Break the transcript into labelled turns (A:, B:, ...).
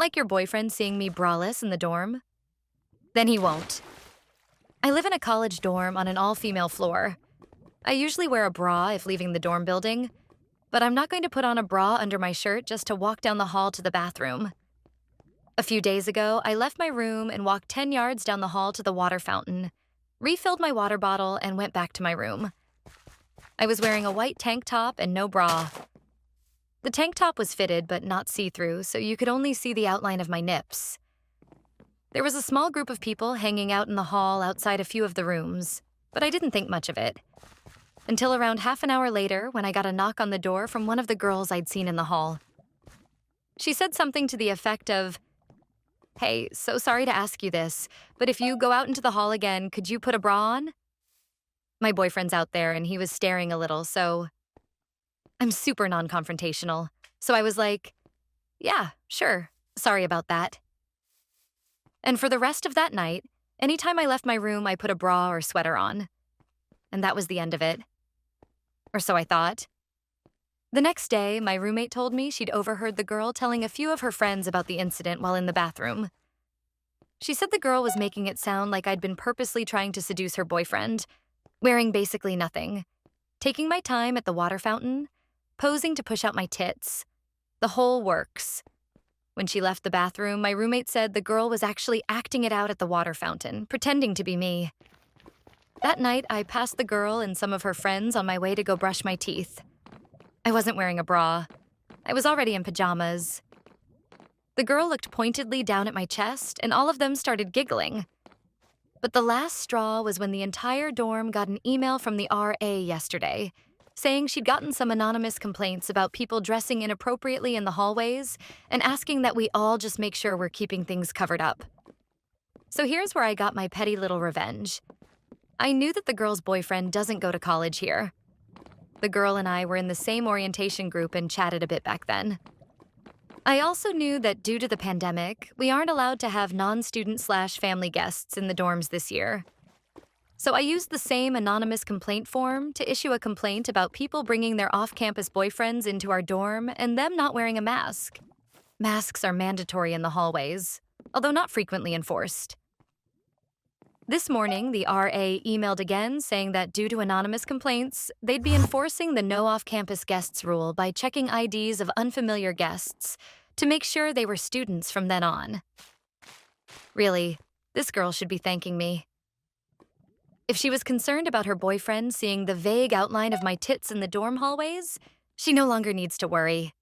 A: like your boyfriend seeing me braless in the dorm? Then he won't. I live in a college dorm on an all-female floor. I usually wear a bra if leaving the dorm building, but I'm not going to put on a bra under my shirt just to walk down the hall to the bathroom. A few days ago, I left my room and walked 10 yards down the hall to the water fountain, refilled my water bottle, and went back to my room. I was wearing a white tank top and no bra. The tank top was fitted but not see-through, so you could only see the outline of my nips. There was a small group of people hanging out in the hall outside a few of the rooms, but I didn't think much of it. Until around half an hour later, when I got a knock on the door from one of the girls I'd seen in the hall. She said something to the effect of, "Hey, so sorry to ask you this, but if you go out into the hall again, could you put a bra on?" My boyfriend's out there and he was staring a little, so I'm super non-confrontational. So I was like, "Yeah, sure. Sorry about that." And for the rest of that night, anytime I left my room, I put a bra or sweater on. And that was the end of it. Or so I thought. The next day, my roommate told me she'd overheard the girl telling a few of her friends about the incident while in the bathroom. She said the girl was making it sound like I'd been purposely trying to seduce her boyfriend, wearing basically nothing, taking my time at the water fountain, posing to push out my tits. The whole works. When she left the bathroom, my roommate said the girl was actually acting it out at the water fountain, pretending to be me. That night, I passed the girl and some of her friends on my way to go brush my teeth. I wasn't wearing a bra. I was already in pajamas. The girl looked pointedly down at my chest, and all of them started giggling. But the last straw was when the entire dorm got an email from the RA yesterday, saying she'd gotten some anonymous complaints about people dressing inappropriately in the hallways and asking that we all just make sure we're keeping things covered up. So here's where I got my petty little revenge. I knew that the girl's boyfriend doesn't go to college here. The girl and I were in the same orientation group and chatted a bit back then. I also knew that due to the pandemic, we aren't allowed to have non-student/family guests in the dorms this year. So I used the same anonymous complaint form to issue a complaint about people bringing their off-campus boyfriends into our dorm and them not wearing a mask. Masks are mandatory in the hallways, although not frequently enforced. This morning, the RA emailed again saying that due to anonymous complaints, they'd be enforcing the no off-campus guests rule by checking IDs of unfamiliar guests to make sure they were students from then on. Really, this girl should be thanking me. If she was concerned about her boyfriend seeing the vague outline of my tits in the dorm hallways, she no longer needs to worry.